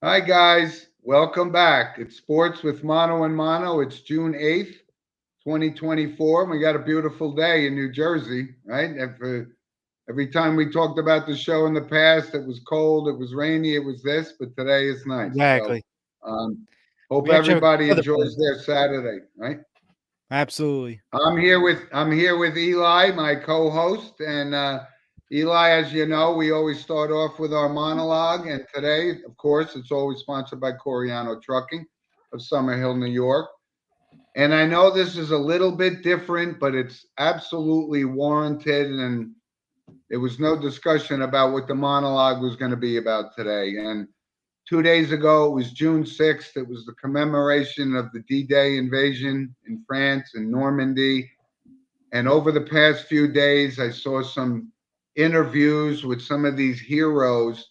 Hi, guys. Welcome back. It's Sports with Mono and Mono. It's June 8th, 2024. We got a beautiful day in New Jersey, right? Every time we talked about the show in the past, it was cold, it was rainy, it was this, but today is nice. So, Exactly. um, hope We actually have a everybody good weather for enjoys this. their Saturday, right? Absolutely. I'm here with Eli, my co-host, and Eli, as you know, we always start off with our monologue, and today, of course, it's always sponsored by Coriano Trucking of Summerhill, New York. And I know this is a little bit different, but it's absolutely warranted, and there was no discussion about what the monologue was going to be about today. And 2 days ago, it was June 6th. It was the commemoration of the D-Day invasion in France and Normandy. And over the past few days, I saw some interviews with some of these heroes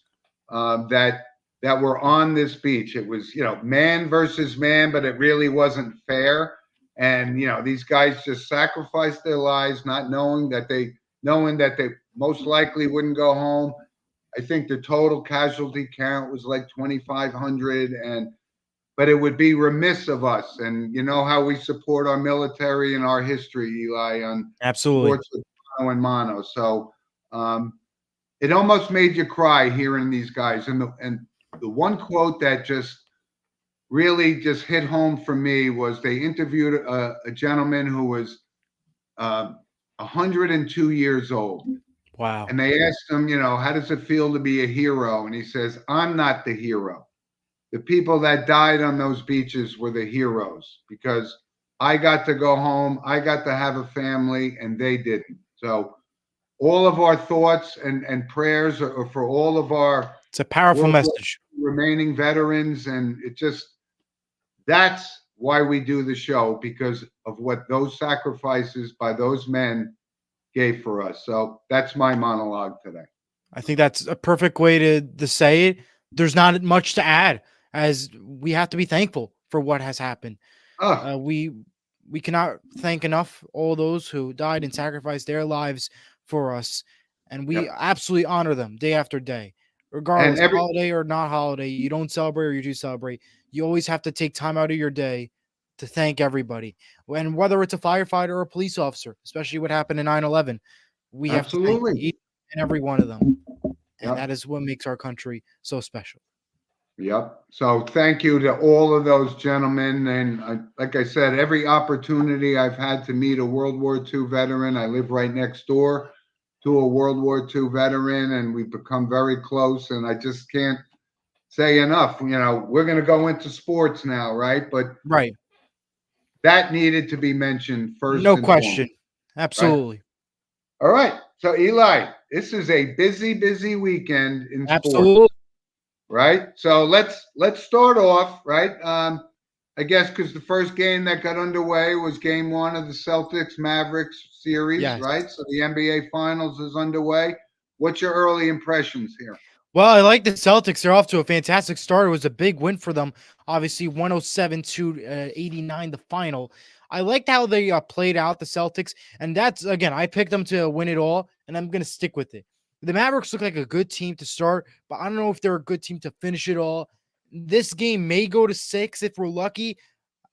that were on this beach. It was, man versus man, but it really wasn't fair. And these guys just sacrificed their lives, not knowing that they most likely wouldn't go home. I think the total casualty count was like 2,500, and but it would be remiss of us. And you know how we support our military and our history, Eli, on Absolutely. sports with mono and mono. So um, it almost made you cry hearing these guys. And the one quote that just really just hit home for me was they interviewed a gentleman who was uh, 102 years old. Wow. And they asked him, how does it feel to be a hero? And he says, I'm not the hero. The people that died on those beaches were the heroes because I got to go home, I got to have a family, and they didn't. So all of our thoughts and prayers are for all of our It's a powerful World War message. II remaining veterans, and that's why we do the show, because of what those sacrifices by those men gave for us. So that's my monologue today. I think that's a perfect way to say it. There's not much to add, as we have to be thankful for what has happened. Oh, We cannot thank enough all those who died and sacrificed their lives for us, and we yep. absolutely honor them day after day, And regardless every holiday or not holiday. You don't celebrate or you do celebrate. You always have to take time out of your day to thank everybody, and whether it's a firefighter or a police officer, especially what happened in 9/11, we have to thank absolutely. each and every one of them, and that Yep. is what makes our country so special. Yep. So thank you to all of those gentlemen. And like I said, every opportunity I've had to meet a World War II veteran, I live right next door to a World War II veteran, and we've become very close. And I just can't say enough. We're going to go into sports now, right? But Right. that needed to be mentioned first No and foremost, question. right? Absolutely. All right. So, Eli, this is a busy, busy weekend in sports, Absolutely. right? So let's start off, right? I guess because the first game that got underway was game one of the Celtics Mavericks series, Yes. right? So the NBA Finals is underway. What's your early impressions here? Well, I like the Celtics. They're off to a fantastic start. It was a big win for them. Obviously, 107 to 89, the final. I liked how they played out the Celtics. And that's, again, I picked them to win it all, and I'm going to stick with it. The Mavericks look like a good team to start, but I don't know if they're a good team to finish it all. This game may go to 6 if we're lucky.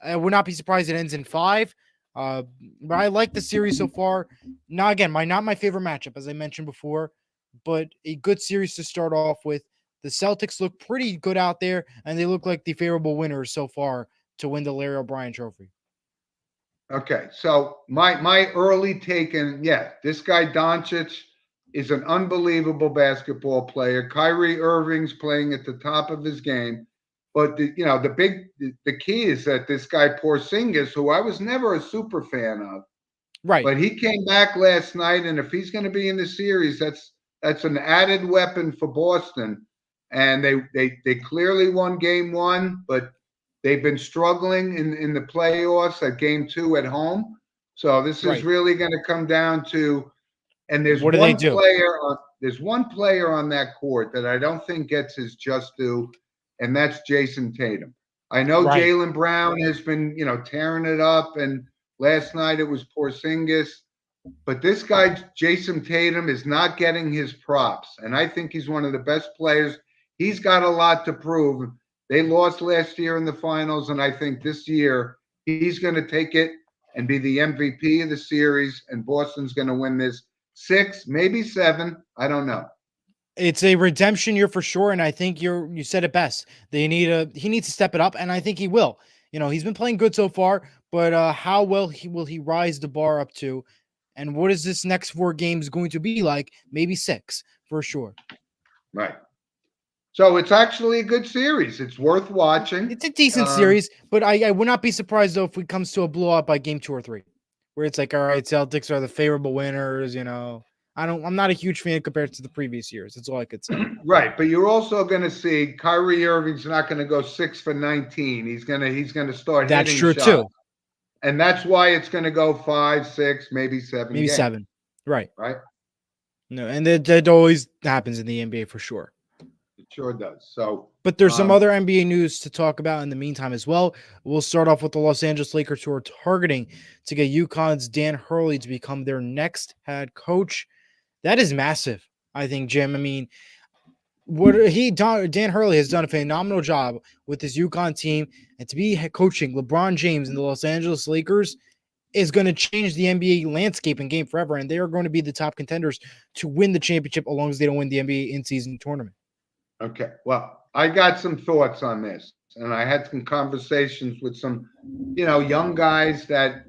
I would not be surprised it ends in 5. Uh, but I like the series so far. Now, again, not my favorite matchup, as I mentioned before, but a good series to start off with. The Celtics look pretty good out there, and they look like the favorable winners so far to win the Larry O'Brien Trophy. Okay, so my early take, and yeah, this guy Doncic is an unbelievable basketball player. Kyrie Irving's playing at the top of his game, but the key is that this guy Porzingis, who I was never a super fan of, Right, but he came back last night, and if he's going to be in the series, that's an added weapon for Boston. And they clearly won game one, but they've been struggling in the playoffs at game two at home. So this is right. really going to come down to, and there's What do they one do? player on there's one player on that court that I don't think gets his just due, and that's Jason Tatum. I know Right, Jalen Brown has been, tearing it up, and last night it was Porzingis, but this guy Jason Tatum is not getting his props, and I think he's one of the best players. He's got a lot to prove, They lost last year in the finals, and I think this year he's going to take it and be the MVP of the series, and Boston's going to win this 6, maybe 7. I don't know. It's a redemption year for sure, and I think you said it best. He needs to step it up, and I think he will. He's been playing good so far, but how well will he rise the bar up to, and what is this next 4 games going to be like? Maybe 6 for sure. Right. So it's actually a good series. It's worth watching. It's a decent series, but I would not be surprised though if it comes to a blowout by game 2 or 3, where it's like, all right, Celtics are the favorable winners. I'm not a huge fan compared to the previous years. That's all I could say. Right, but you're also going to see Kyrie Irving's not going to go 6 for 19. He's going to start That's hitting true shots. too. And that's why it's going to go 5, 6, maybe 7. Maybe games. 7. Right. Right. No, and that always happens in the NBA for sure. It sure does. So, but there's some other NBA news to talk about in the meantime as well. We'll start off with the Los Angeles Lakers, who are targeting to get UConn's Dan Hurley to become their next head coach. That is massive, I think, Jim. I mean, Dan Hurley has done a phenomenal job with his UConn team, and to be coaching LeBron James and the Los Angeles Lakers is going to change the NBA landscape and game forever, and they are going to be the top contenders to win the championship, as long as they don't win the NBA in-season tournament. Okay, well, I got some thoughts on this, and I had some conversations with some, young guys that,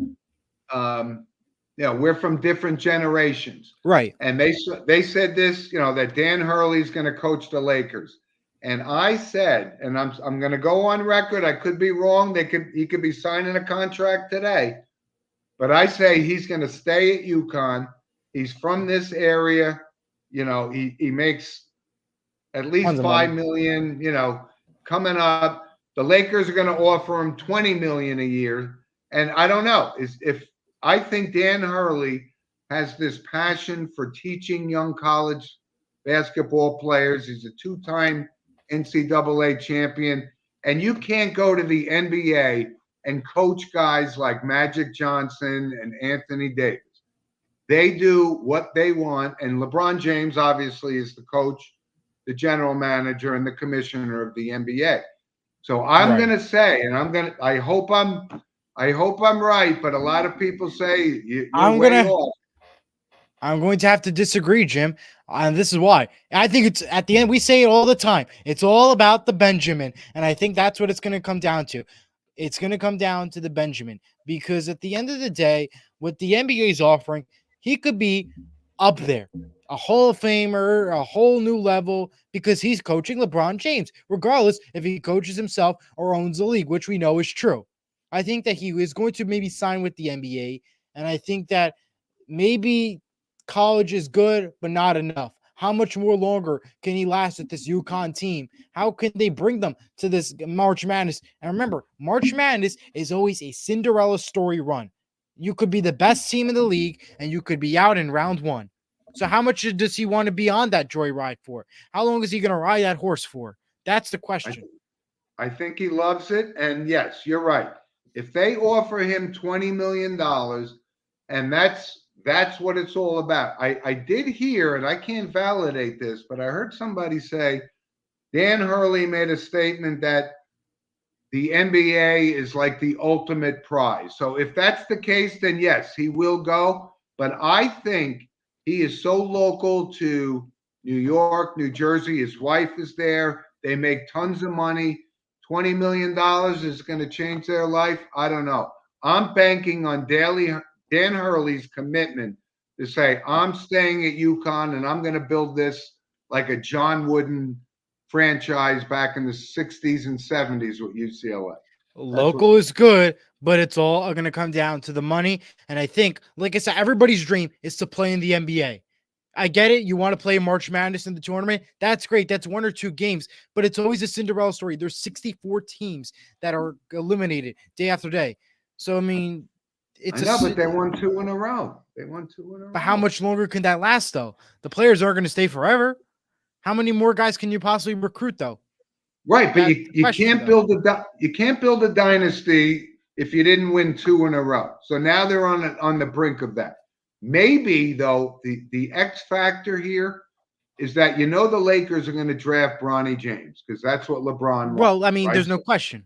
we're from different generations, right? And they said this, that Dan Hurley's going to coach the Lakers, and I said, and I'm going to go on record. I could be wrong. He could be signing a contract today, but I say he's going to stay at UConn. He's from this area. He makes at least $5 million, coming up. The Lakers are going to offer him $20 million a year. And I don't know if I think Dan Hurley has this passion for teaching young college basketball players. He's a 2-time NCAA champion. And you can't go to the NBA and coach guys like Magic Johnson and Anthony Davis. They do what they want. And LeBron James obviously is the coach, the general manager, and the commissioner of the NBA. So I'm going to say, and I hope I'm right, but a lot of people say I'm going to have to disagree, Jim. And this is why. I think it's at the end, we say it all the time. It's all about the Benjamin. And I think that's what it's going to come down to. It's going to come down to the Benjamin, because at the end of the day, what the NBA is offering, he could be up there, a Hall of Famer, a whole new level, because he's coaching LeBron James, regardless if he coaches himself or owns the league, which we know is true. I think that he is going to maybe sign with the NBA, and I think that maybe college is good, but not enough. How much more longer can he last at this UConn team? How can they bring them to this March Madness? And remember, March Madness is always a Cinderella story run. You could be the best team in the league, and you could be out in round 1. So how much does he want to be on that joyride for? How long is he going to ride that horse for? That's the question. I think he loves it. And yes, you're right. If they offer him $20 million, and that's what it's all about. I did hear, and I can't validate this, but I heard somebody say Dan Hurley made a statement that the NBA is like the ultimate prize. So if that's the case, then yes, he will go. But I think he is so local to New York, New Jersey. His wife is there. They make tons of money. $20 million is going to change their life. I don't know. I'm banking on Dan Hurley's commitment to say, I'm staying at UConn and I'm going to build this like a John Wooden franchise back in the 60s and 70s with UCLA. Local is good, but it's all going to come down to the money. And I think, like I said, everybody's dream is to play in the NBA. I get it. You want to play March Madness in the tournament. That's great. That's 1 or 2 games, but it's always a Cinderella story. There's 64 teams that are eliminated day after day. So, I mean, but they won 2 in a row. But how much longer can that last, though? The players aren't going to stay forever. How many more guys can you possibly recruit, though? Right, but you can't build a dynasty if you didn't win 2 in a row. So now they're on the brink of that. Maybe though the X factor here is that the Lakers are going to draft Bronny James because that's what LeBron wants. Well, I mean, right? there's no question.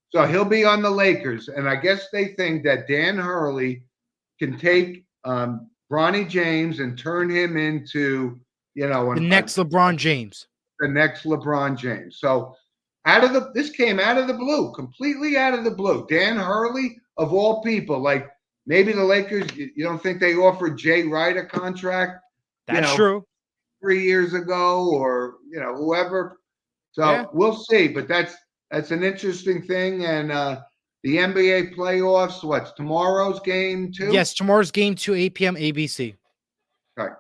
So he'll be on the Lakers, and I guess they think that Dan Hurley can take Bronny James and turn him into the next LeBron James. The next LeBron James. So this came out of the blue, completely out of the blue. Dan Hurley, of all people, like maybe the Lakers, you don't think they offered Jay Wright a contract? That's true. 3 years ago, or whoever. So we'll see. But that's an interesting thing. And the NBA playoffs, what's tomorrow's game 2? Yes, tomorrow's game 2, 8 p.m. ABC. Okay.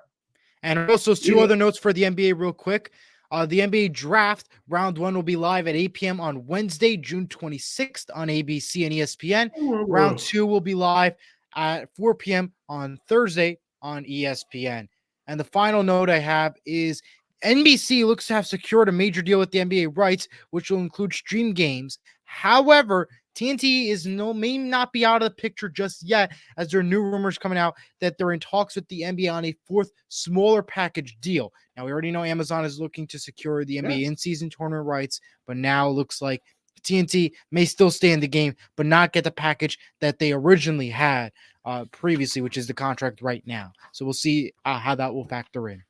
And also 2 other notes for the NBA real quick. The NBA draft round 1 will be live at 8 p.m. on Wednesday, June 26th on ABC and ESPN. Round 2 will be live at 4 p.m. on Thursday on ESPN. And the final note I have is NBC looks to have secured a major deal with the NBA rights, which will include stream games. However, TNT may not be out of the picture just yet, as there are new rumors coming out that they're in talks with the NBA on a 4th smaller package deal. Now, we already know Amazon is looking to secure the NBA in-season tournament rights, but now it looks like TNT may still stay in the game, but not get the package that they originally had previously, which is the contract right now. So we'll see how that will factor in.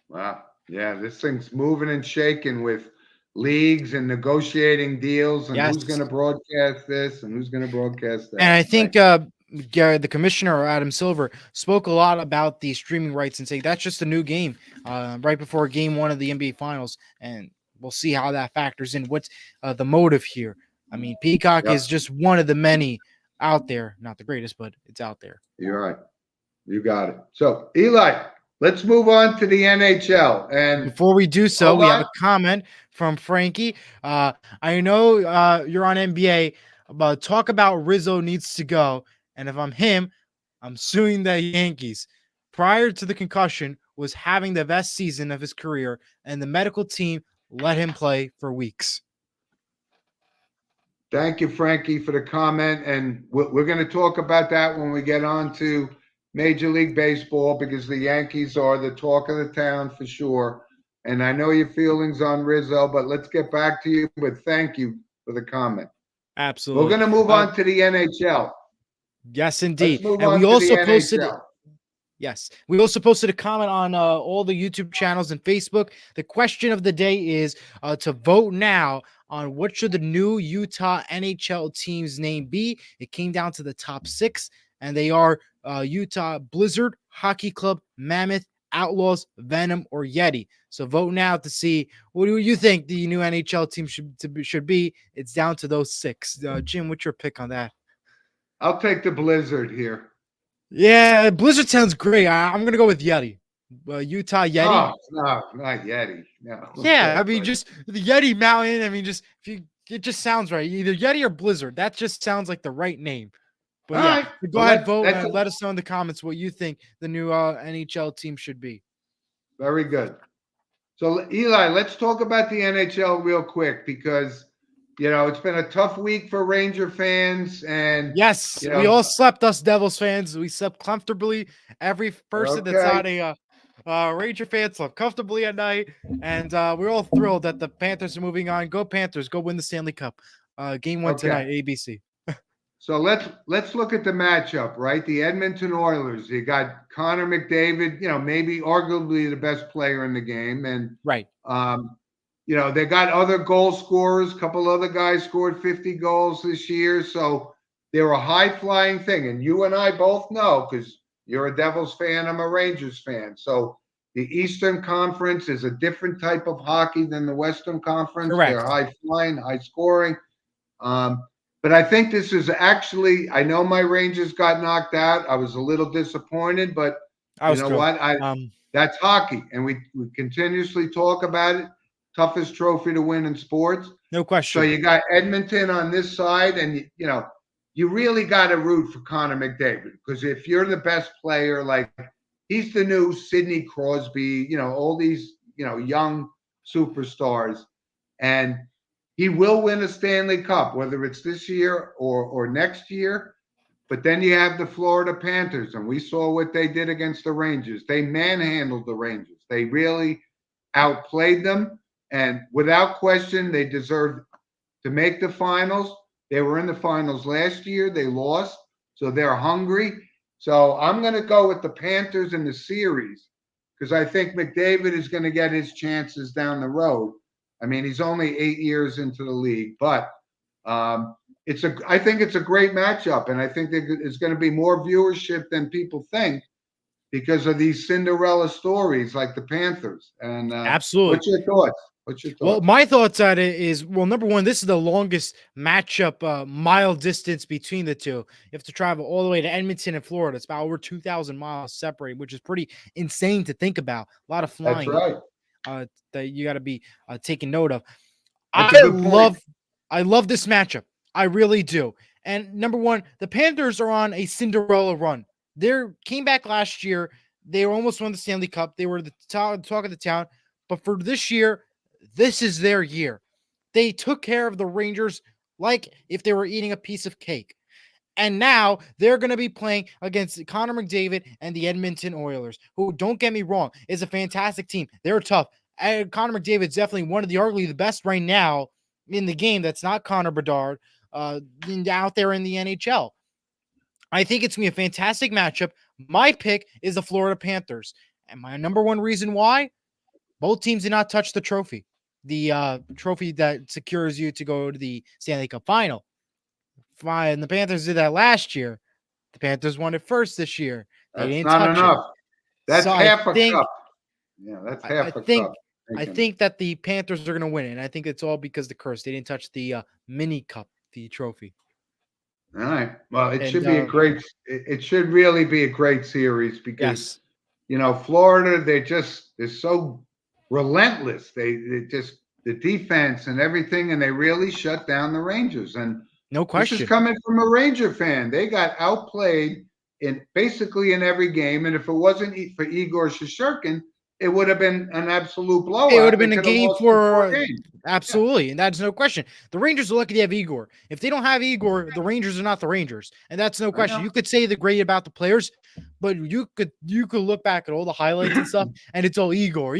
Wow. Yeah, this thing's moving and shaking with leagues and negotiating deals and who's going to broadcast this and who's going to broadcast that. And I think the commissioner, Adam Silver, spoke a lot about the streaming rights and saying that's just a new game right before game 1 of the NBA Finals. And we'll see how that factors in. What's the motive here? I mean, Peacock is just one of the many out there. Not the greatest, but it's out there. You're right. You got it. So, Eli, let's move on to the NHL. And before we do so, we have a comment from Frankie. I know you're on NBA, but talk about Rizzo needs to go. And if I'm him, I'm suing the Yankees. Prior to the concussion, was having the best season of his career, and the medical team let him play for weeks. Thank you, Frankie, for the comment. And we're going to talk about that when we get on to Major League Baseball, because the Yankees are the talk of the town for sure. And I know your feelings on Rizzo, but let's get back to you. But thank you for the comment. Absolutely. We're going to move on to the NHL. Yes, indeed. And we also posted – yes. We also posted a comment on all the YouTube channels and Facebook. The question of the day is to vote now on what should the new Utah NHL team's name be. It came down to the top 6, and they are Utah Blizzard, Hockey Club, Mammoth, Outlaws, Venom, or Yeti. So vote now to see what do you think the new NHL team should be. It's down to those 6. Jim, what's your pick on that? I'll take the Blizzard here. Yeah, Blizzard sounds great. I'm going to go with Yeti. Utah Yeti. Oh, no, not Yeti. No. Yeah, I mean, just the Yeti Mountain. I mean, it just sounds right. Either Yeti or Blizzard. That just sounds like the right name. But yeah, go ahead, vote, and let us know in the comments what you think the new NHL team should be. Very good. So, Eli, let's talk about the NHL real quick, because it's been a tough week for Ranger fans. And yes, we all slept, us Devils fans. We slept comfortably. Every person that's not a Ranger fan slept comfortably at night. And we're all thrilled that the Panthers are moving on. Go Panthers. Go win the Stanley Cup. Game 1 tonight, ABC. So let's look at the matchup, right? The Edmonton Oilers. You got Connor McDavid, maybe arguably the best player in the game. And right. They got other goal scorers. A couple other guys scored 50 goals this year. So they're a high-flying thing. And you and I both know, because you're a Devils fan, I'm a Rangers fan. So the Eastern Conference is a different type of hockey than the Western Conference. Correct. They're high-flying, high-scoring. But I think this is actually – I know my Rangers got knocked out. I was a little disappointed, but you know what? That's hockey, and we continuously talk about it. Toughest trophy to win in sports. No question. So you got Edmonton on this side, and you really got to root for Connor McDavid, because if you're the best player, like he's the new Sidney Crosby, all these young superstars, and he will win a Stanley Cup, whether it's this year or next year. But then you have the Florida Panthers, and we saw what they did against the Rangers. They manhandled the Rangers. They really outplayed them, and without question, they deserved to make the finals. They were in the finals last year. They lost, so they're hungry. So I'm going to go with the Panthers in the series because I think McDavid is going to get his chances down the road. I mean, he's only 8 years into the league, but I think it's a great matchup, and I think there's going to be more viewership than people think because of these Cinderella stories like the Panthers. And Absolutely. what's your thoughts? What's your thoughts? Well, my thoughts on it is, well, number one, this is the longest matchup, mile distance between the two. You have to travel all the way to Edmonton in Florida. It's about over 2,000 miles separated, which is pretty insane to think about. A lot of That's flying right. that you got to be taking note of. That's a good point. I love this matchup. I really do. And number one, the Panthers are on a Cinderella run. They came back last year. They almost won the Stanley Cup. They were the talk of the town. But for this year, this is their year. They took care of the Rangers like if they were eating a piece of cake. And now they're going to be playing against Connor McDavid and the Edmonton Oilers, who, don't get me wrong, is a fantastic team. They're tough. And Connor McDavid's definitely one of the arguably the best right now in the game. That's not Connor Bedard out there in the NHL. I think it's going to be a fantastic matchup. My pick is the Florida Panthers. And my number one reason why, both teams did not touch the trophy. The trophy that secures you to go to the Stanley Cup final. Fine, the Panthers did that last year. The Panthers won it first this year. They didn't not touch enough. That's so half a cup. Yeah, that's half a cup. I think that the Panthers are going to win it, and I think it's all because of the curse. They didn't touch the mini cup, the trophy. All right. Well, it should be a great. It should really be a great series because Florida, they're so relentless. They just the defense and everything, and they really shut down the Rangers. And no question, this is coming from a Ranger fan. They got outplayed basically in every game, and if it wasn't for Igor Shesterkin, it would have been an absolute blowout. It would have been a game for absolutely, and that's no question. The Rangers are lucky to have Igor. If they don't have Igor, the Rangers are not the Rangers, and that's no question. You could say the great about the players, but you could look back at all the highlights and stuff, and it's all Igor.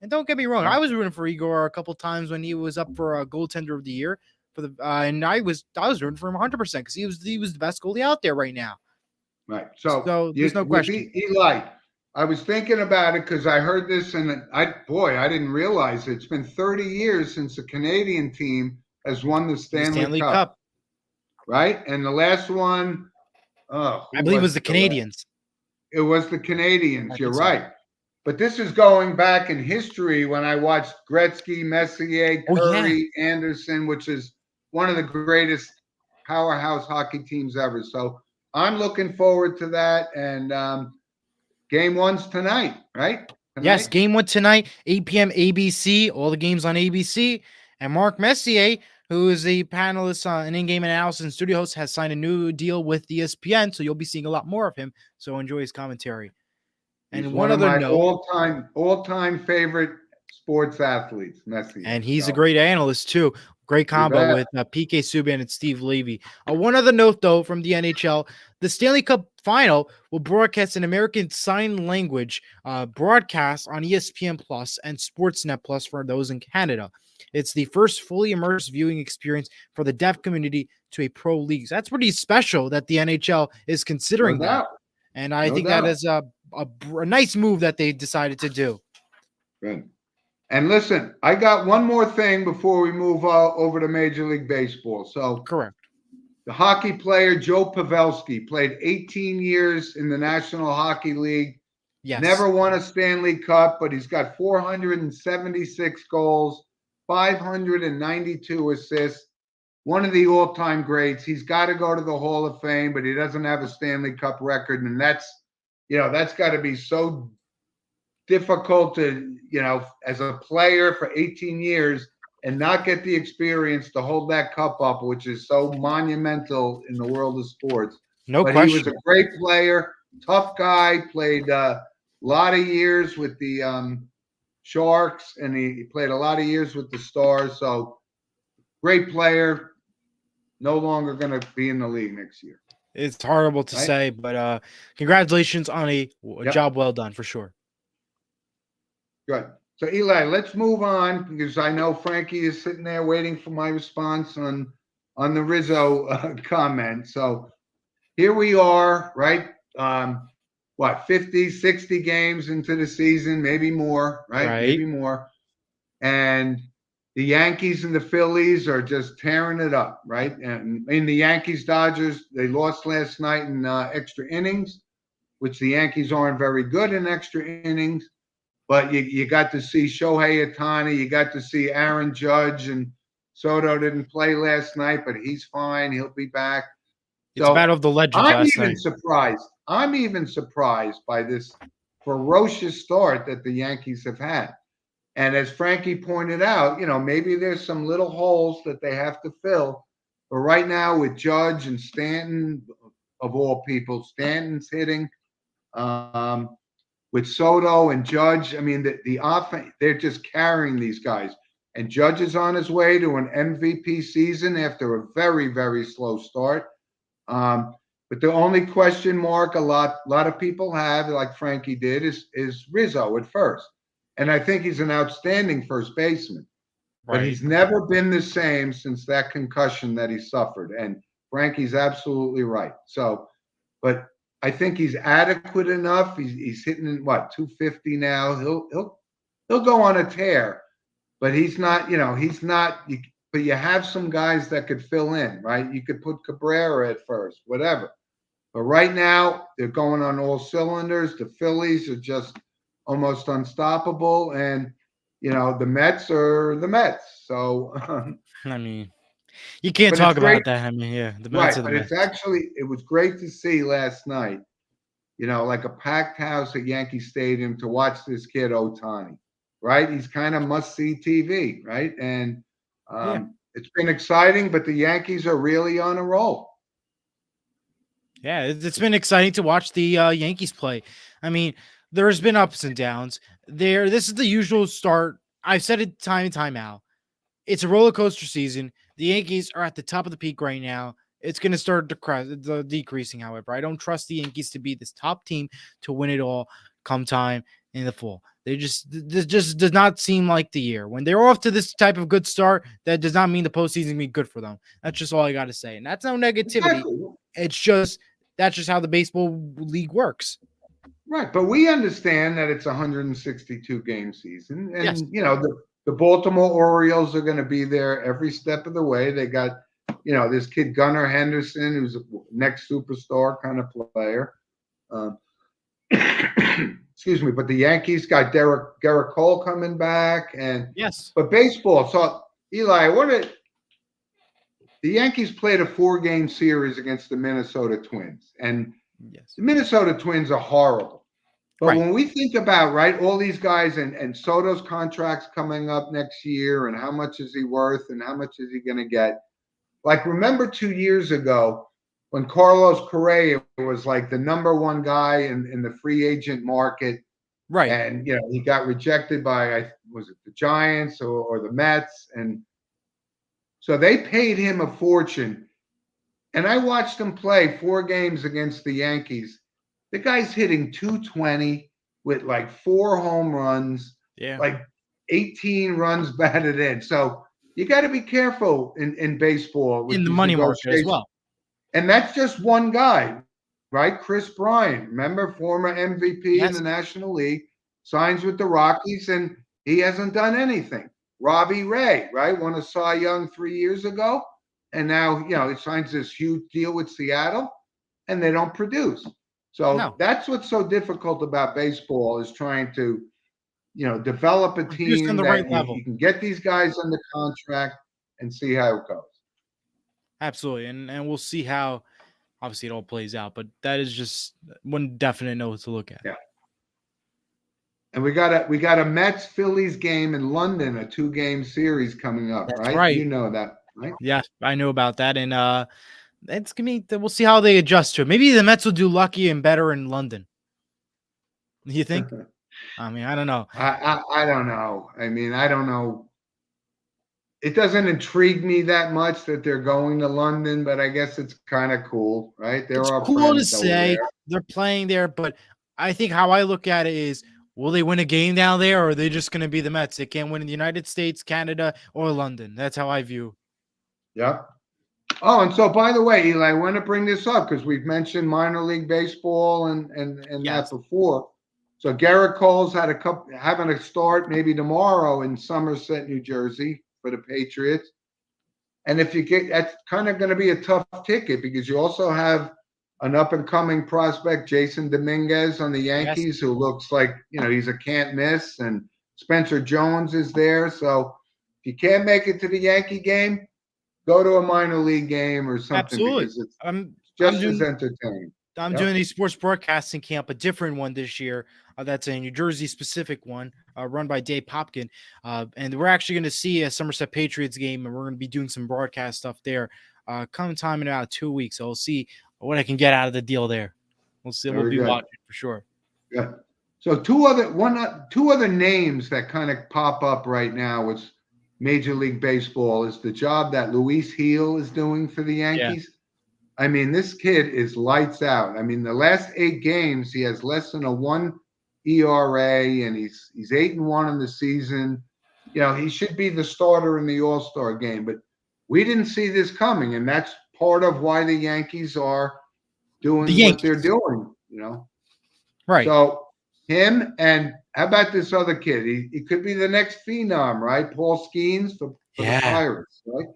And don't get me wrong, I was rooting for Igor a couple times when he was up for a goaltender of the year for the, and I was rooting for him 100% because he was the best goalie out there right now. Right. So there's no question. Eli, I was thinking about it because I heard this, and I didn't realize it. It's been 30 years since the Canadian team has won the Stanley Cup. Right? And the last one, I believe it was the Canadians. It was the Canadians. You're right. But this is going back in history when I watched Gretzky, Messier, Curry, Anderson, which is one of the greatest powerhouse hockey teams ever. So I'm looking forward to that. And game one's tonight, right? Yes, game one tonight, 8 p.m. ABC. All the games on ABC. And Mark Messier, who is a panelist on an in-game analysis and studio host, has signed a new deal with ESPN, so you'll be seeing a lot more of him. So enjoy his commentary. And he's one of my all-time favorite sports athletes, Messier. And he's a great analyst too. Great combo with PK Subban and Steve Levy. One other note, though, from the NHL, the Stanley Cup Final will broadcast an American Sign Language broadcast on ESPN Plus and Sportsnet Plus for those in Canada. It's the first fully immersive viewing experience for the deaf community to a pro league. So that's pretty special that the NHL is considering that. And I think that is a nice move that they decided to do. Good. And listen, I got one more thing before we move over to Major League Baseball. So, correct. The hockey player Joe Pavelski played 18 years in the National Hockey League. Yes. Never won a Stanley Cup, but he's got 476 goals, 592 assists. One of the all-time greats. He's got to go to the Hall of Fame, but he doesn't have a Stanley Cup record, and that's got to be so difficult to, as a player for 18 years and not get the experience to hold that cup up, which is so monumental in the world of sports. No question. He was a great player, tough guy, played a lot of years with the Sharks, and he played a lot of years with the Stars. So great player, no longer going to be in the league next year. It's horrible to say, but congratulations on a job well done for sure. Good. So Eli, let's move on because I know Frankie is sitting there waiting for my response on the Rizzo comment. So here we are, right? What, 50, 60 games into the season, maybe more, right? Right. Maybe more. And the Yankees and the Phillies are just tearing it up, right? And in the Yankees Dodgers, they lost last night in extra innings, which the Yankees aren't very good in extra innings. But you got to see Shohei Ohtani, you got to see Aaron Judge, and Soto didn't play last night, but he's fine. He'll be back. It's a battle So of the legends I'm last even night. surprised. I'm even surprised by this ferocious start that the Yankees have had. And as Frankie pointed out, maybe there's some little holes that they have to fill. But right now with Judge and Stanton, of all people, Stanton's hitting. With Soto and Judge, I mean, the offense, they're just carrying these guys. And Judge is on his way to an MVP season after a very, very slow start. But the only question mark a lot of people have, like Frankie did, is Rizzo at first. And I think he's an outstanding first baseman. But he's never been the same since that concussion that he suffered. And Frankie's absolutely right. So, but I think he's adequate enough. He's hitting what 250 now. He'll go on a tear, but he's not. He's not. But you have some guys that could fill in, right? You could put Cabrera at first, whatever. But right now they're going on all cylinders. The Phillies are just almost unstoppable, and the Mets are the Mets. So I mean, you can't talk about that. I mean, yeah, the Mets right. are the But Mets. it was great to see last night. Like a packed house at Yankee Stadium to watch this kid Ohtani, right? He's kind of must-see TV, right? And it's been exciting, but the Yankees are really on a roll. Yeah, it's been exciting to watch the Yankees play. I mean, there's been ups and downs. This is the usual start. I've said it time and time out. It's a roller coaster season. The Yankees are at the top of the peak right now. It's going to start decreasing, however. I don't trust the Yankees to be this top team to win it all come time in the fall. This just does not seem like the year. When they're off to this type of good start, that does not mean the postseason will be good for them. That's just all I got to say. And that's no negativity. Exactly. That's just how the baseball league works. Right. But we understand that it's a 162 game season. And, the Baltimore Orioles are going to be there every step of the way. They got, this kid Gunnar Henderson, who's a next superstar kind of player. Excuse me. But the Yankees got Garrett Cole coming back. But baseball. So, Eli, the Yankees played a 4-game series against the Minnesota Twins. And the Minnesota Twins are horrible. But when we think about, all these guys and Soto's contracts coming up next year and how much is he worth and how much is he going to get? Like, remember 2 years ago when Carlos Correa was like the number one guy in the free agent market. Right. And, he got rejected by, was it the Giants or the Mets? And so they paid him a fortune. And I watched him play 4 games against the Yankees. The guy's hitting 220 with like 4 home runs, like 18 runs batted in. So you got to be careful in baseball with in the money market as well. And that's just one guy, right? Chris Bryant, remember, former MVP in the National League, signs with the Rockies, and he hasn't done anything. Robbie Ray, right, won a Cy Young 3 years ago, and now he signs this huge deal with Seattle, and they don't produce. So that's what's so difficult about baseball is trying to, develop a team that you can get these guys under contract and see how it goes. Absolutely. And we'll see how, obviously, it all plays out. But that is just one definite note to look at. Yeah. And we got a Mets Phillies game in London, a 2-game series coming up, right? You know that, right? Yeah, I know about that. And it's gonna be. We'll see how they adjust to it. Maybe the Mets will do lucky and better in London. You think? I mean, I don't know. I don't know. I mean, I don't know. It doesn't intrigue me that much that they're going to London, but I guess it's kind of cool, right? It's cool to say they're playing there, but I think how I look at it is Will they win a game down there, or are they just going to be the Mets? They can't win in the United States, Canada, or London. That's how I view. Yep. Oh, and so by the way, Eli, I want to bring this up because we've mentioned minor league baseball and Yes. that before. So Garrett Cole's having a start maybe tomorrow in Somerset, New Jersey for the Patriots. And if you get, that's kind of going to be a tough ticket because you also have an up and coming prospect, Jason Dominguez on the Yankees, who looks like, he's a can't miss, and Spencer Jones is there. So if you can't make it to the Yankee game, go to a minor league game or something. Absolutely. Because it's just as entertaining. I'm doing a sports broadcasting camp, a different one this year. That's a New Jersey specific one run by Dave Popkin. And we're actually going to see a Somerset Patriots game, and we're going to be doing some broadcast stuff there come time in about 2 weeks. So we'll see what I can get out of the deal there. We'll see. We'll be watching for sure. Yeah. So two other names that kind of pop up right now with Major League Baseball is the job that Luis Gil is doing for the Yankees. Yeah. I mean, this kid is lights out. I mean, the last 8 games, he has less than a 1 ERA, and he's 8-1 in the season. He should be the starter in the All-Star game, but we didn't see this coming, and that's part of why the Yankees are doing what they're doing, Right. So him, and how about this other kid? He could be the next phenom, right? Paul Skeens for the Pirates, right?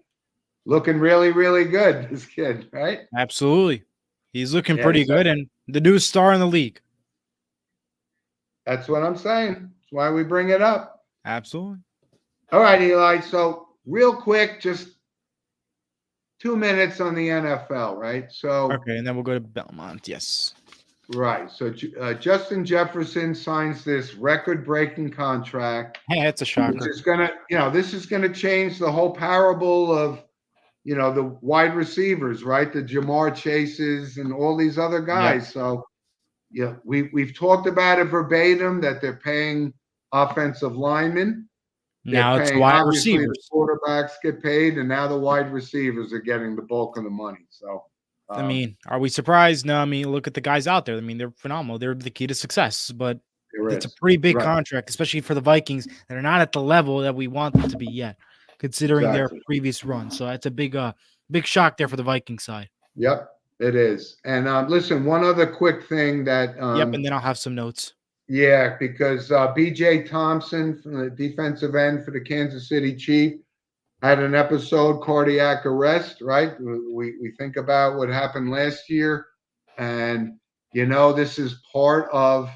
Looking really, really good, this kid, right? Absolutely. He's looking pretty good, and the new star in the league. That's what I'm saying. That's why we bring it up. Absolutely. All right, Eli. So real quick, just 2 minutes on the NFL, right? So okay, and then we'll go to Belmont. Yes. Right. So Justin Jefferson signs this record-breaking contract. Hey, that's a shocker. Which is this is gonna change the whole parable of the wide receivers, right? The Jamar Chases and all these other guys. Yep. So we've talked about it verbatim that they're paying offensive linemen. Now it's wide receivers. The quarterbacks get paid, and now the wide receivers are getting the bulk of the money. So I mean, are we surprised? No, I mean, look at the guys out there. I mean, they're phenomenal. They're the key to success, but it's a pretty big contract, especially for the Vikings that are not at the level that we want them to be yet, considering their previous run. So that's a big shock there for the Viking side. Yep, it is. And listen, one other quick thing that and then I'll have some notes. Yeah, because B.J. Thompson, from the defensive end for the Kansas City Chiefs, had an episode, cardiac arrest, right? We think about what happened last year, and this is part of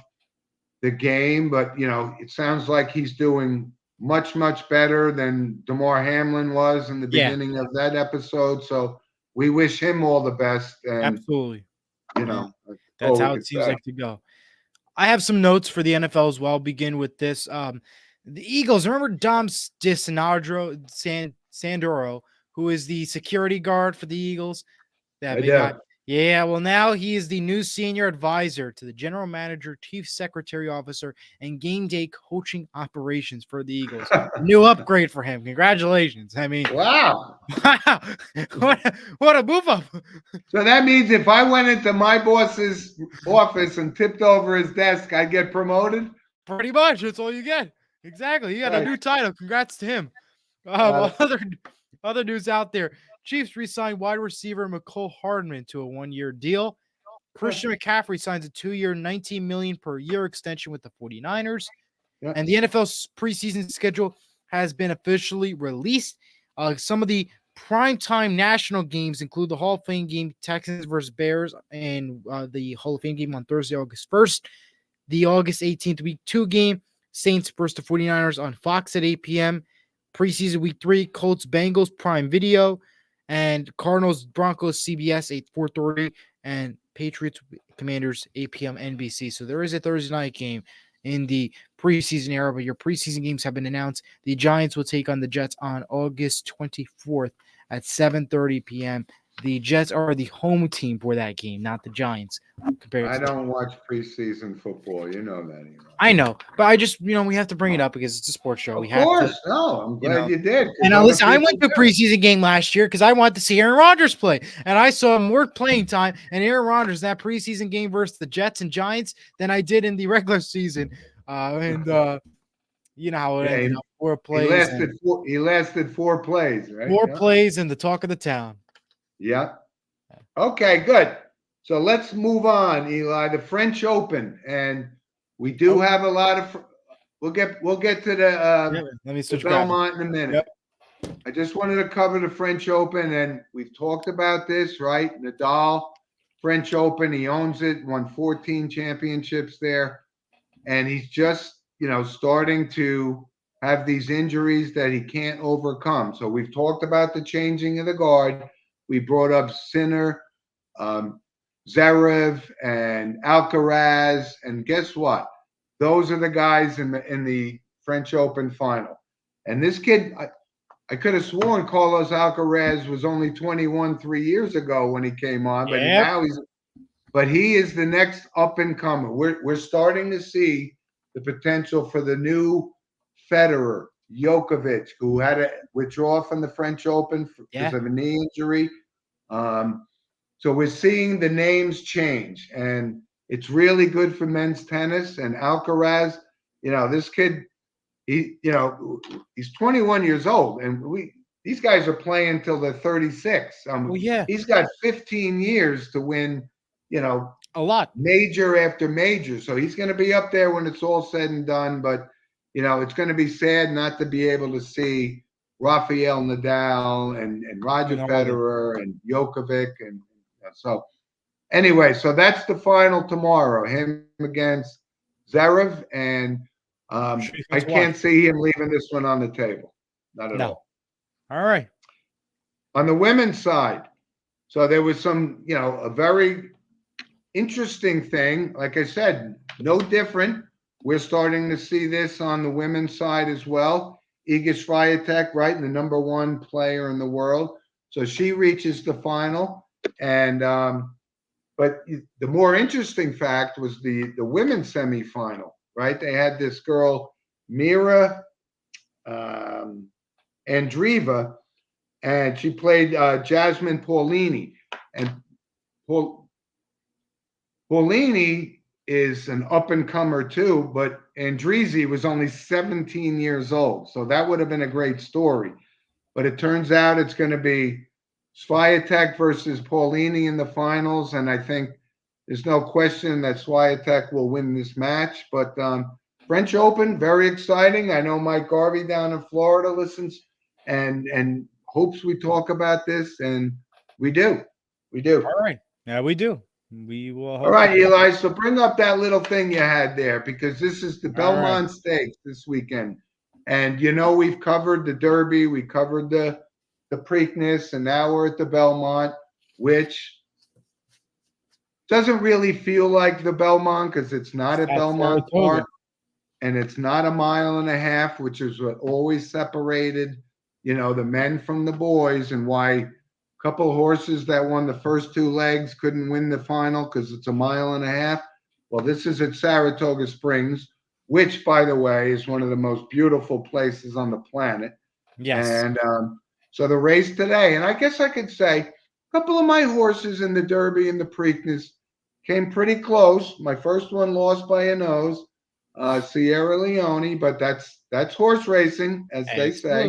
the game, but it sounds like he's doing much, much better than DeMar Hamlin was in the beginning of that episode. So we wish him all the best. And, absolutely. That's how it seems like to go. I have some notes for the NFL as well. I'll begin with this. The Eagles, remember Dom Sandoro, who is the security guard for the Eagles? Yeah, well, now he is the new senior advisor to the general manager, chief secretary officer, and game day coaching operations for the Eagles. New upgrade for him. Congratulations. I mean, wow. What a move up. So that means if I went into my boss's office and tipped over his desk, I'd get promoted? Pretty much. That's all you get. Exactly. You got a new title. Congrats to him. Other news out there. Chiefs re-signed wide receiver McCole Hardman to a 1-year deal. Christian McCaffrey signs a 2-year, $19 million per year extension with the 49ers. Yeah. And the NFL's preseason schedule has been officially released. Some of the primetime national games include the Hall of Fame game, Texans versus Bears, and the Hall of Fame game on Thursday, August 1st. The August 18th Week 2 game, Saints versus the 49ers on Fox at 8 p.m. Preseason Week 3, Colts Bengals Prime Video, and Cardinals Broncos CBS 4:30, and Patriots Commanders 8 p.m. NBC. So there is a Thursday night game in the preseason era, but your preseason games have been announced. The Giants will take on the Jets on August 24th at 7:30 p.m. The Jets are the home team for that game, not the Giants. I don't watch preseason football. You know that. I know, but I just, we have to bring it up because it's a sports show. Of course. No, I'm glad you did. And listen, I went to a preseason game last year because I wanted to see Aaron Rodgers play. And I saw more playing time and Aaron Rodgers that preseason game versus the Jets and Giants than I did in the regular season And you know how it Yeah, ended up. Four he plays and lasted 4 plays, right? four Yeah. plays and the talk of the town. Yeah. Okay, good. So let's move on, Eli. The French Open, and we do Oh, have a lot of. We'll get to yeah. Let me the switch graphics. Belmont in a minute. Yep. I just wanted to cover the French Open, and we've talked about this, right? Nadal, French Open, he owns it, won 14 championships there, and he's just, starting to have these injuries that he can't overcome. So we've talked about the changing of the guard. We brought up Sinner, um, Zverev, and Alcaraz, and guess what? Those are the guys in the French Open final. And this kid, I could have sworn Carlos Alcaraz was only 21 3 years ago when he came on, but Yep. now he is the next up and comer. We're starting to see the potential for the new Federer, Djokovic, who had to withdraw from the French Open because of a knee injury. So we're seeing the names change, and it's really good for men's tennis. And Alcaraz, this kid, he's 21 years old, and these guys are playing till they're 36. Well, yeah. He's got 15 years to win, A lot. major after major. So he's going to be up there when it's all said and done. But it's going to be sad not to be able to see Rafael Nadal and Roger Federer and Djokovic, and so anyway, so that's the final tomorrow. Him against Zverev, and I can't see him leaving this one on the table. Not at all. All right. On the women's side, so there was some, a very interesting thing. Like I said, no different. We're starting to see this on the women's side as well. Iga Swiatek, right, the number one player in the world. So she reaches the final. And but the more interesting fact was the women's semifinal, right? They had this girl, Mira Andreeva, and she played Jasmine Paolini. And Paolini is an up-and-comer too, but Andreessi was only 17 years old. So that would have been a great story. But it turns out it's going to be Swiatek versus Paolini in the finals, and I think there's no question that Swiatek will win this match. But French Open, very exciting. I know Mike Garvey down in Florida listens and hopes we talk about this, and we do. All right. Yeah, we do. We will. All right, Eli. So bring up that little thing you had there, because this is the Belmont Stakes this weekend. And we've covered the Derby, we covered the Preakness, and now we're at the Belmont, which doesn't really feel like the Belmont because it's not at Belmont Park, and it's not a mile and a half, which is what always separated, the men from the boys, and why a couple of horses that won the first two legs couldn't win the final because it's a mile and a half. Well, this is at Saratoga Springs, which, by the way, is one of the most beautiful places on the planet. Yes. And so the race today, and I guess I could say a couple of my horses in the Derby and the Preakness came pretty close. My first one lost by a nose, Sierra Leone, but that's horse racing, as they say.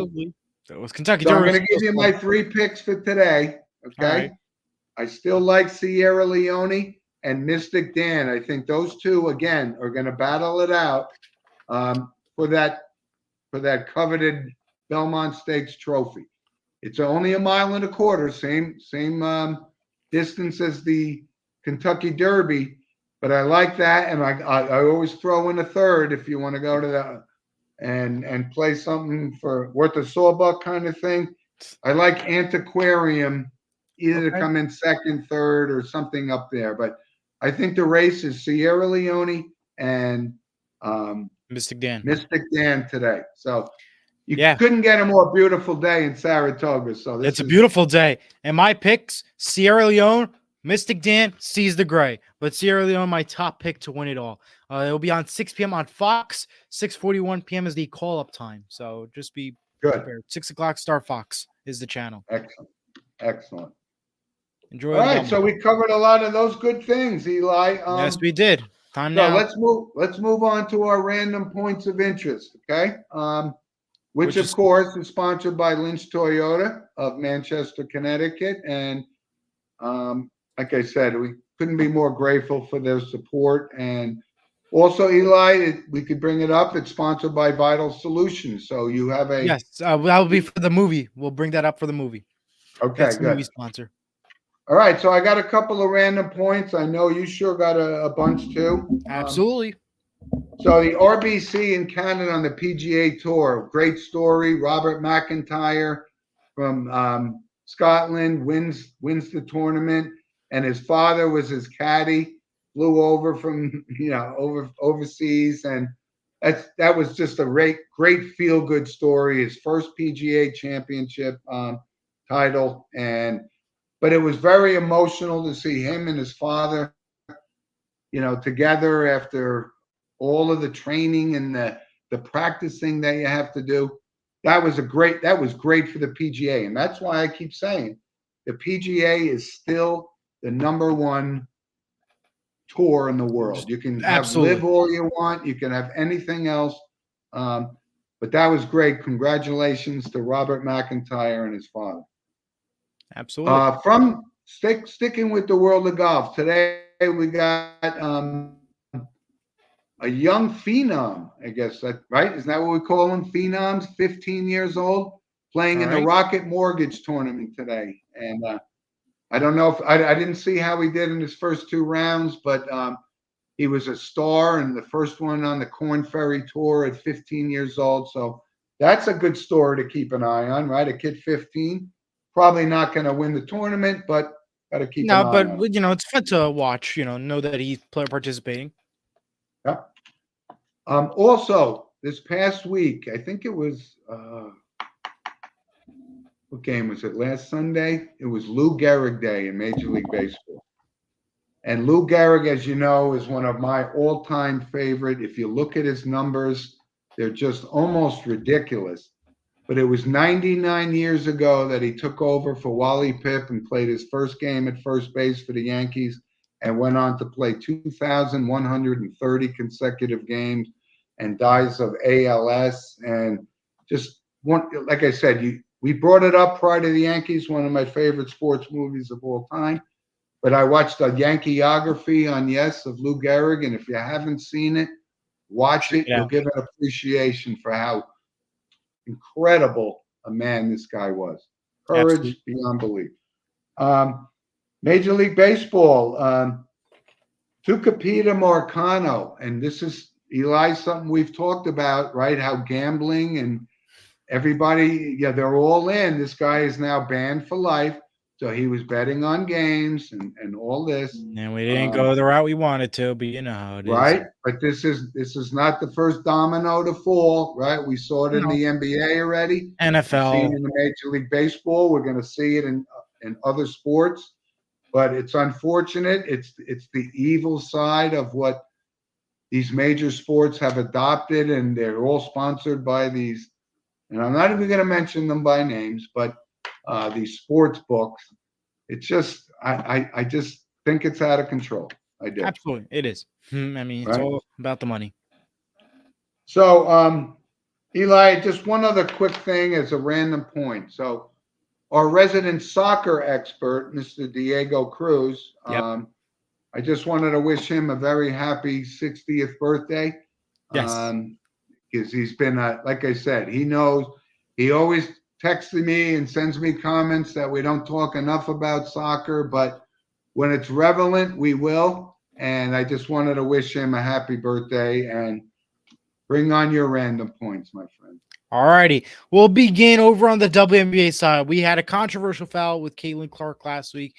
That was Kentucky So Derby. I'm going to give you my 3 picks for today. Okay. I still like Sierra Leone and Mystic Dan. I think those two, again, are going to battle it out for that coveted Belmont Stakes trophy. It's only 1.25 miles, same distance as the Kentucky Derby, but I like that, and I always throw in a third if you want to go to the and play something for worth a sawbuck kind of thing. I like Antiquarium either to come in second, third, or something up there, but I think the race is Sierra Leone and Mystic Dan today. So you couldn't get a more beautiful day in Saratoga. So it's a beautiful day. And my picks: Sierra Leone, Mystic Dan, Seize the Gray. But Sierra Leone, my top pick to win it all. It will be on 6 p.m. on Fox. 6:41 p.m. is the call-up time. So just be prepared. 6 o'clock, Star Fox is the channel. Excellent. Enjoy. All right, so we covered a lot of those good things, Eli. Yes, we did. Time So now. let's move on to our random points of interest, okay? Which of is course is sponsored by Lynch Toyota of Manchester, Connecticut, and like I said, we couldn't be more grateful for their support. And also, Eli, we could bring it up. It's sponsored by Vital Solutions, so you have a yes. That will be for the movie. We'll bring that up for the movie. okay, That's the movie good. sponsor. All right, so I got a couple of random points. I know you sure got a bunch too. Absolutely. So the RBC in Canada on the PGA Tour, great story. Robert McIntyre from Scotland wins the tournament, and his father was his caddy. Flew over from overseas, and that was just a great feel good story. His first PGA Championship title, but it was very emotional to see him and his father, together after all of the training and the practicing that you have to do. That was great for the PGA. And that's why I keep saying the PGA is still the number one tour in the world. You can have live all you want, you can have anything else. But that was great. Congratulations to Robert McIntyre and his father. Absolutely. From sticking with the world of golf, today we got a young phenom, I guess, right? Isn't that what we call them? Phenoms, 15 years old, playing in the Rocket Mortgage tournament today. And I don't know if I didn't see how he did in his first two rounds, but he was a star and the first one on the Corn Ferry Tour at 15 years old. So that's a good story to keep an eye on, right? A kid 15, probably not going to win the tournament, but got to keep an eye on. But it's fun to watch. Know that he's participating. Yeah. Also, this past week, I think it was what game was it? Last Sunday? It was Lou Gehrig Day in Major League Baseball. And Lou Gehrig, as you know, is one of my all-time favorite. If you look at his numbers, they're just almost ridiculous. But it was 99 years ago that he took over for Wally Pipp and played his first game at first base for the Yankees and went on to play 2,130 consecutive games and dies of ALS. And just like I said, we brought it up prior to the Yankees, one of my favorite sports movies of all time. But I watched a Yankeeography on Yes of Lou Gehrig, and if you haven't seen it, watch it. You'll give an appreciation for how incredible a man this guy was. Courage beyond belief. Major League Baseball, Tucupita Marcano, and this is, Eli, something we've talked about, right? How gambling and everybody, they're all in. This guy is now banned for life. So he was betting on games and all this. And we didn't go the route we wanted to, but you know how it is. Right. But this is not the first domino to fall, right? We saw it in the NBA already. NFL. We've seen it in the Major League Baseball. We're going to see it in other sports. But it's unfortunate. It's the evil side of what these major sports have adopted, and they're all sponsored by these. And I'm not even going to mention them by names, but these sports books. It's just, I just think it's out of control. I do. Absolutely, it is. I mean, it's all about the money. So, Eli, just one other quick thing as a random point. So, our resident soccer expert, Mr. Diego Cruz, I just wanted to wish him a very happy 60th birthday. Yes. Because he's been, like I said, he always texts me and sends me comments that we don't talk enough about soccer, but when it's relevant, we will. And I just wanted to wish him a happy birthday and bring on your random points, my friend. All righty. We'll begin over on the WNBA side. We had a controversial foul with Caitlin Clark last week.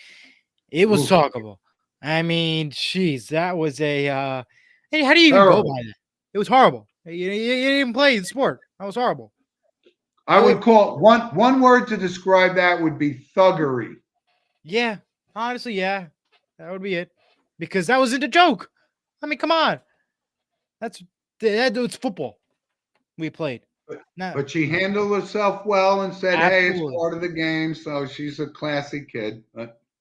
It was talkable. I mean, geez, that was a how do you even go by that? It was horrible. You didn't even play the sport. That was horrible. I would call one word to describe that would be thuggery. Yeah, honestly, yeah, that would be it. Because that wasn't a joke. I mean, come on. It's football. We played. But she handled herself well and said, "Hey, it's part of the game." So she's a classy kid.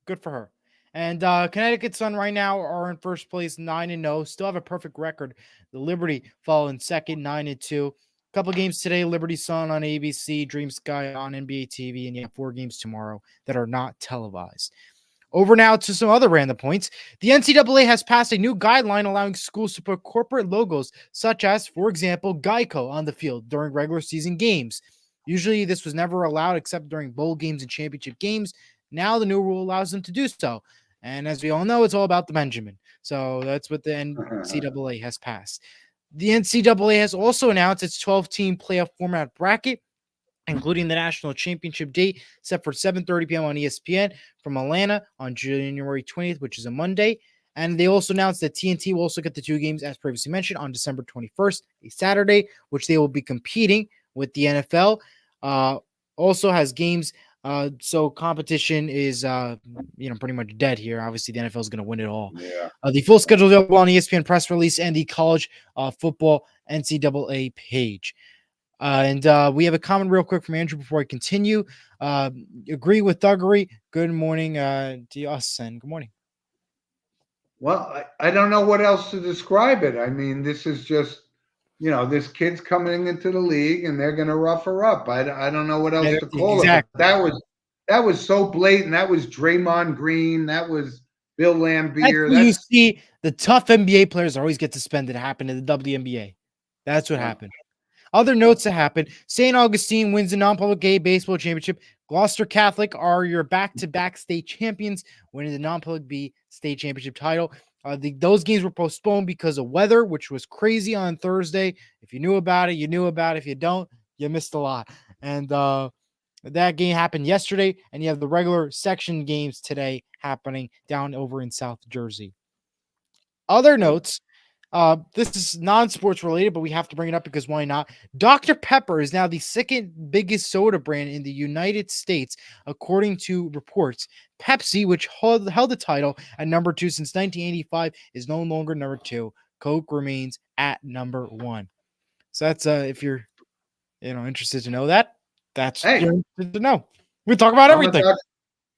Good for her. And Connecticut Sun right now are in first place, 9-0, still have a perfect record. The Liberty fall in second, 9-2. Couple games today, Liberty Sun on ABC, Dream Sky on NBA TV, and you have 4 games tomorrow that are not televised. Over now to some other random points. The NCAA has passed a new guideline allowing schools to put corporate logos, such as, for example, Geico, on the field during regular season games. Usually, this was never allowed except during bowl games and championship games. Now, the new rule allows them to do so. And as we all know, it's all about the Benjamin. So that's what the NCAA has passed. The NCAA has also announced its 12-team playoff format bracket, including the national championship date set for 7:30 p.m. on ESPN from Atlanta on January 20th, which is a Monday. And they also announced that TNT will also get the 2 games, as previously mentioned, on December 21st, a Saturday, which they will be competing with the NFL. Also has games. So competition is, pretty much dead here. Obviously, the NFL is going to win it all. Yeah. The full schedule is available on ESPN press release and the college football NCAA page. And we have a comment real quick from Andrew before I continue. Agree with thuggery. Good morning to us, and good morning. Well, I don't know what else to describe it. I mean, this is just, this kid's coming into the league and they're going to rough her up. I don't know what else to call it. That was so blatant. That was Draymond Green. That was Bill Laimbeer. You see, the tough NBA players always get suspended. It happened in the WNBA. That's what happened. Other notes that happened: St. Augustine wins the non-public A baseball championship. Gloucester Catholic are your back-to-back state champions, winning the non-public B state championship title. Those games were postponed because of weather, which was crazy on Thursday. If you knew about it, you knew about it. If you don't, you missed a lot. And that game happened yesterday, and you have the regular section games today happening down over in South Jersey. Other notes. This is non-sports related, but we have to bring it up because why not? Dr. Pepper is now the second biggest soda brand in the United States, according to reports. Pepsi, which held the title at number 2 since 1985, is no longer number 2. Coke remains at number 1. So that's if you're interested to know that. That's interested to know. We talk about everything.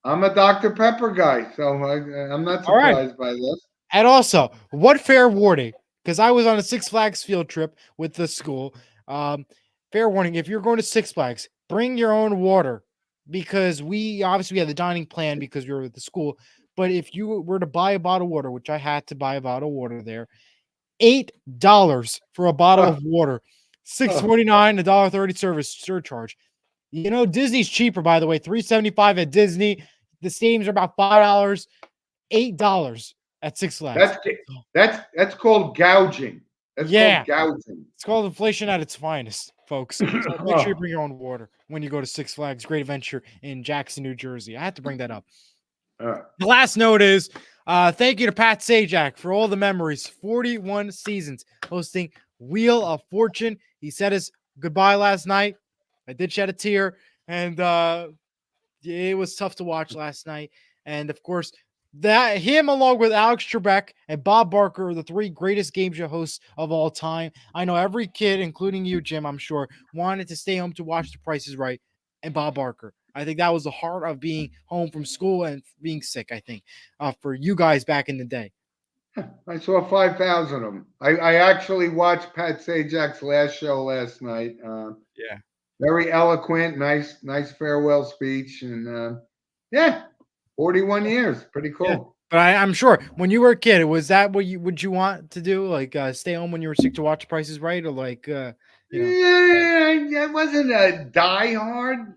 I'm a Dr. Pepper guy, so I'm not surprised by this. And also, what fair warning? Because I was on a Six Flags field trip with the school. Fair warning: if you're going to Six Flags, bring your own water, because we had the dining plan because we were at the school. But if you were to buy a bottle of water, which I had to buy a bottle of water there, $8 for a bottle of water, $6.29, $1.30 service surcharge. Disney's cheaper, by the way. $3.75 at Disney. The stadiums are about $5, $8 at Six Flags. That's called gouging. That's called gouging. It's called inflation at its finest, folks. So make sure you bring your own water when you go to Six Flags Great Adventure in Jackson, New Jersey. I had to bring that up. The last note is thank you to Pat Sajak for all the memories. 41 seasons hosting Wheel of Fortune. He said his goodbye last night. I did shed a tear, and it was tough to watch last night. And of course, that him along with Alex Trebek and Bob Barker are the 3 greatest game show hosts of all time. I know every kid, including you, Jim, I'm sure, wanted to stay home to watch The Price is Right and Bob Barker. I think that was the heart of being home from school and being sick, I think, for you guys back in the day. I saw 5,000 of them. I actually watched Pat Sajak's last show last night. Very eloquent, nice farewell speech. And 41 years. Pretty cool. Yeah. But I'm sure when you were a kid, was that what would you want to do? Like stay home when you were sick to watch Price is Right? Or like, Yeah, it wasn't a diehard,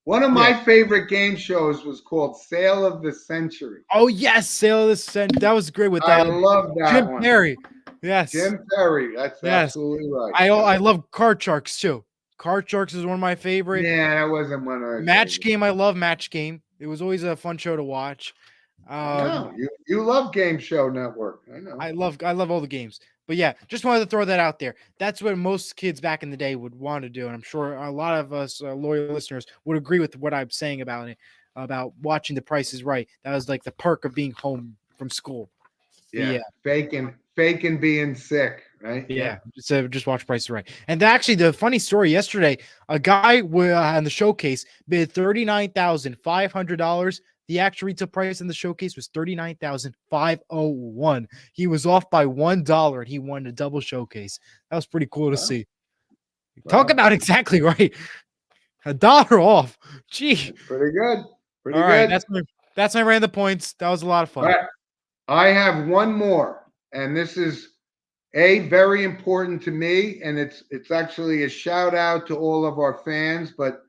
One of my favorite game shows was called Sale of the Century. Oh, yes. Sale of the Century. That was great with that. I love that Jim one. Perry. Yes. Jim Perry. That's absolutely right. I love Card Sharks too. Card Sharks is one of my favorites. Yeah, that wasn't one of Match Game. I love Match Game. It was always a fun show to watch. You love Game Show Network. I know. I love all the games. But yeah, just wanted to throw that out there. That's what most kids back in the day would want to do, and I'm sure a lot of us loyal listeners would agree with what I'm saying about it, about watching The Price is Right. That was like the perk of being home from school. Yeah. Faking being sick, right? Yeah. Just watch Price is Right. And actually, the funny story yesterday, a guy on the showcase bid $39,500 The actual retail price in the showcase was $39,501. He was off by $1 and he won a double showcase. That was pretty cool to see. Talk Wow. about exactly right. $1 off. Gee. That's pretty good. Pretty All right. good. That's my random points. That was a lot of All fun. right. I have one more, and this is very important to me, and it's actually a shout out to all of our fans. But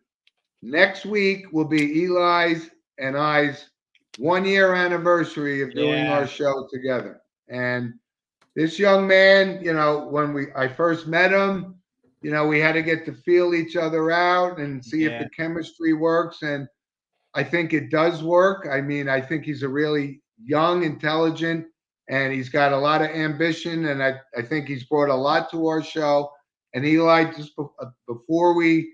next week will be Eli's and I's 1 year anniversary of doing Yeah. our show together. And this young man, when I first met him, we had to get to feel each other out and see if Yeah. the chemistry works. And I think it does work. I mean, I think he's a really young, intelligent, and he's got a lot of ambition. And I think he's brought a lot to our show. And Eli, just before we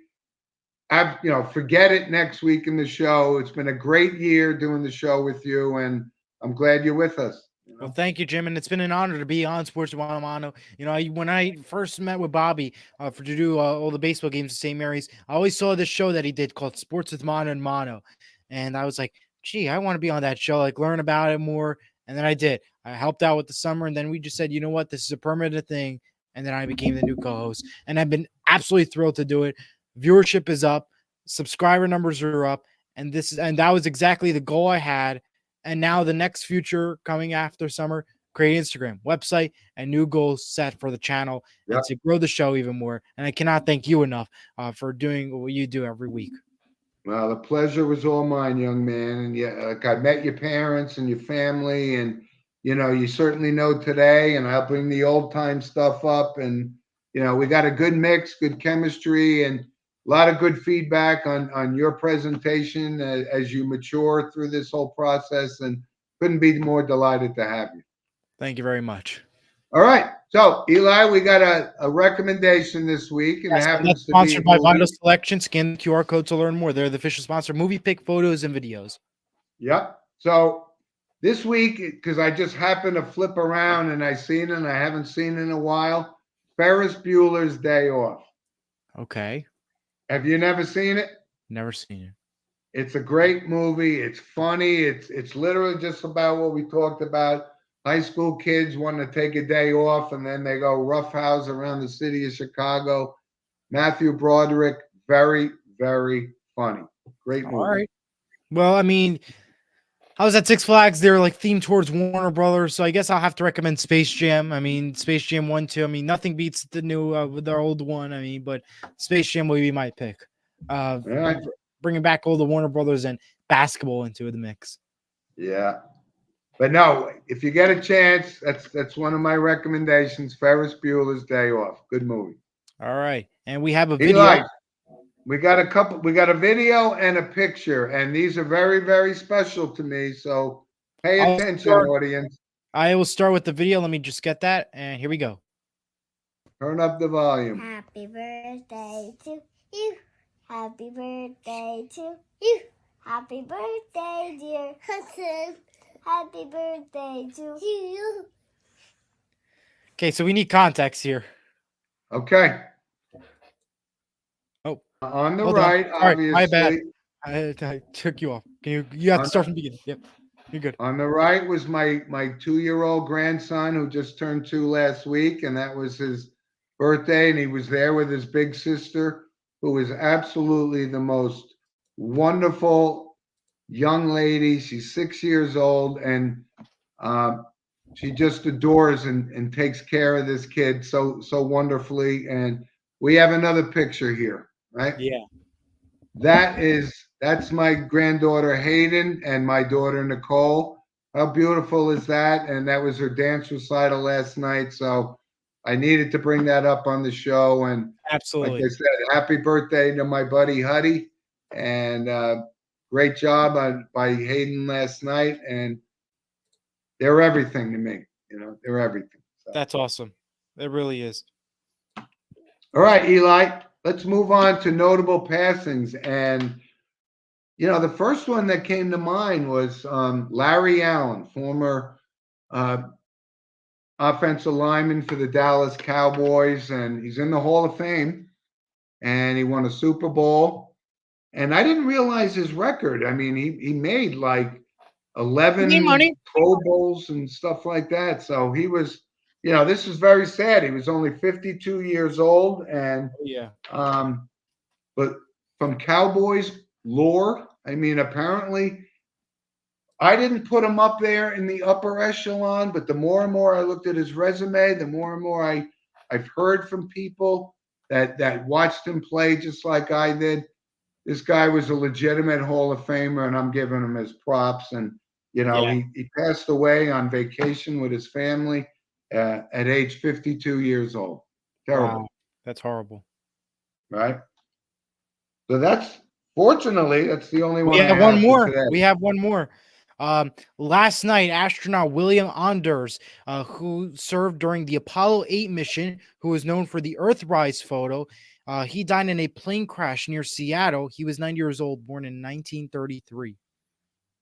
forget it next week in the show, it's been a great year doing the show with you. And I'm glad you're with us. Well, thank you, Jim, and it's been an honor to be on Sports Mono. When I first met with Bobby to do all the baseball games at St. Mary's, I always saw this show that he did called Sports with Mono and Mono, and I was like, "Gee, I want to be on that show, like learn about it more." And then I did. I helped out with the summer, and then we just said, "You know what? This is a permanent thing." And then I became the new co-host, and I've been absolutely thrilled to do it. Viewership is up, subscriber numbers are up, and that was exactly the goal I had. And now the next future coming after summer, create Instagram, website, and new goals set for the channel and to grow the show even more. And I cannot thank you enough for doing what you do every week. Well, the pleasure was all mine, young man. And I met your parents and your family, and you certainly know today. And I'll bring the old time stuff up. And we got a good mix, good chemistry, and a lot of good feedback on your presentation as you mature through this whole process. And couldn't be more delighted to have you. Thank you very much. All right. So, Eli, we got a recommendation this week, and it happens to be sponsored by Vital Selection. Scan the QR code to learn more. They're the official sponsor. Movie pick photos and videos. Yep. So this week, because I just happened to flip around and I seen it, and I haven't seen it in a while, Ferris Bueller's Day Off. Okay. Have you never seen it? Never seen it. It's a great movie. It's funny. It's literally just about what we talked about. High school kids want to take a day off, and then they go roughhouse around the city of Chicago. Matthew Broderick, very, very funny. Great movie. All right. Well, I mean, I was at Six Flags. They're like themed towards Warner Brothers, so I guess I'll have to recommend Space Jam. I mean, Space Jam 1, 2. I mean, nothing beats the new with their old one. I mean, but Space Jam will be my pick. Right. Bringing back all the Warner Brothers and basketball into the mix. Yeah. But no, if you get a chance, that's one of my recommendations. Ferris Bueller's Day Off. Good movie. All right. And we have a video. Eli, we got a video and a picture, and these are very, very special to me. So pay attention, audience. I will start with the video. Let me just get that. And here we go. Turn up the volume. Happy birthday to you. Happy birthday to you. Happy birthday, dear Hudson. Happy birthday to you. Okay, so we need context here. Okay. Oh. On the right, obviously. My bad. I took you off. You have to start from the beginning. Yep. You're good. On the right was my 2-year-old grandson who just turned 2 last week, and that was his birthday, and he was there with his big sister, who is absolutely the most wonderful young lady. She's 6 years old, and she just adores and takes care of this kid so wonderfully. And we have another picture here, right? Yeah. That's my granddaughter Hayden and my daughter Nicole. How beautiful is that? And that was her dance recital last night. So I needed to bring that up on the show. And absolutely, like I said, happy birthday to my buddy Huddy, and great job by Hayden last night. And they're everything to me. They're everything. So. That's awesome. It really is. All right, Eli, let's move on to notable passings. And, the first one that came to mind was Larry Allen, former offensive lineman for the Dallas Cowboys. And he's in the Hall of Fame. And he won a Super Bowl. and I didn't realize his record. I mean, he made like He 11 money. Pro Bowls and stuff like that. So he was, this is very sad. He was only 52 years old, and Yeah. but from Cowboys lore, I mean, apparently I didn't put him up there in the upper echelon, but the more and more I looked at his resume, the more and more I've heard from people that watched him play just like I did. This guy was a legitimate Hall of Famer, and I'm giving him his props. And Yeah. he passed away on vacation with his family at age 52 years old. Terrible. Wow. That's horrible. Right? So fortunately, that's the only one We I have have one for more. today. We have one more. Last night, astronaut William Anders, who served during the Apollo 8 mission, who is known for the Earthrise photo, he died in a plane crash near Seattle. He was 90 years old, born in 1933.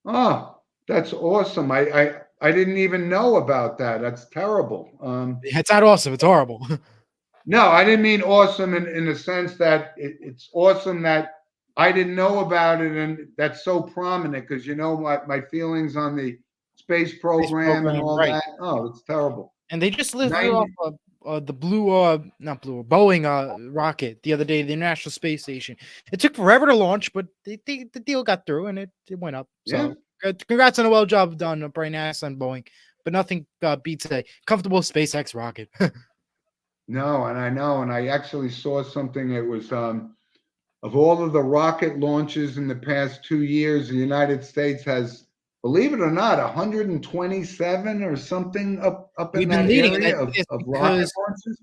Oh, that's awesome. I didn't even know about that. That's terrible. It's not awesome. It's horrible. No, I didn't mean awesome in the sense that it's awesome that I didn't know about it, and that's so prominent because my feelings on the space program and all right. that. Oh, it's terrible. And they just lifted off the Boeing rocket the other day, the International Space Station. It took forever to launch, but the deal got through and it went up. So congrats on a well job done by NASA and Boeing. But nothing beats a comfortable SpaceX rocket. No, and I know, and I actually saw something. It was of all of the rocket launches in the past 2 years, the United States has, believe it or not, 127 or something up We've in been that leading area it of rocket launches.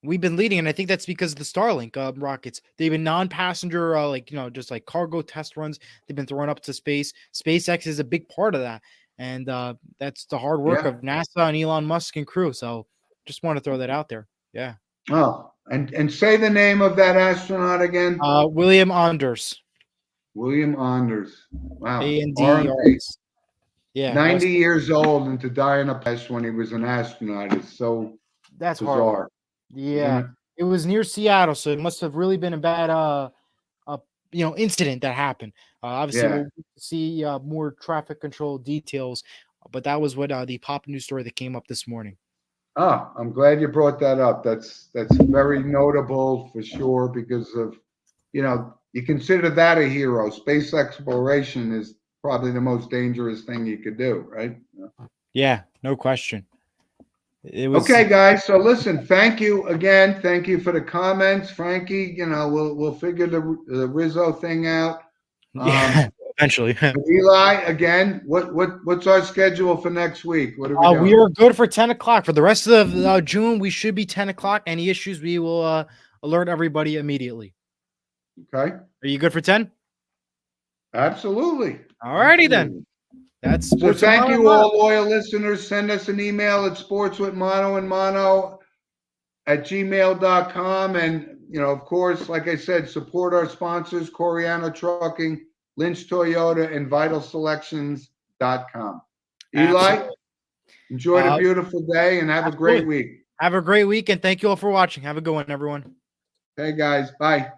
We've been leading, and I think that's because of the Starlink rockets. They've been non-passenger, just like cargo test runs. They've been thrown up to space. SpaceX is a big part of that, and that's the hard work of NASA and Elon Musk and crew. So, just want to throw that out there. Yeah. Oh, and say the name of that astronaut again. William Anders. William Anders. Wow. A-N-D-E-R-S. Yeah. 90 years old, and to die in a crash when he was an astronaut is so that's bizarre. Horrible. Yeah. It was near Seattle, so it must have really been a bad incident that happened. Obviously, we'll see more traffic control details, but that was what the pop news story that came up this morning. Oh, I'm glad you brought that up. That's very notable for sure because of, you consider that a hero. Space exploration is probably the most dangerous thing you could do, right? Yeah, no question. It was okay, guys. So listen, thank you again. Thank you for the comments, Frankie. We'll figure the Rizzo thing out. Yeah, eventually. Eli, again, what's our schedule for next week? What are we doing? We are good for 10 o'clock. For the rest of June, we should be 10 o'clock. Any issues, we will alert everybody immediately. Okay. Are you good for 10? Absolutely. All righty then. That's so thank you all loyal listeners. Send us an email at sportswithmono@gmail.com. And, of course, like I said, support our sponsors, Coriano Trucking, Lynch Toyota, and VitalSelections.com. Eli, enjoy the beautiful day and have a great week. Have a great week, and thank you all for watching. Have a good one, everyone. Hey, guys. Bye.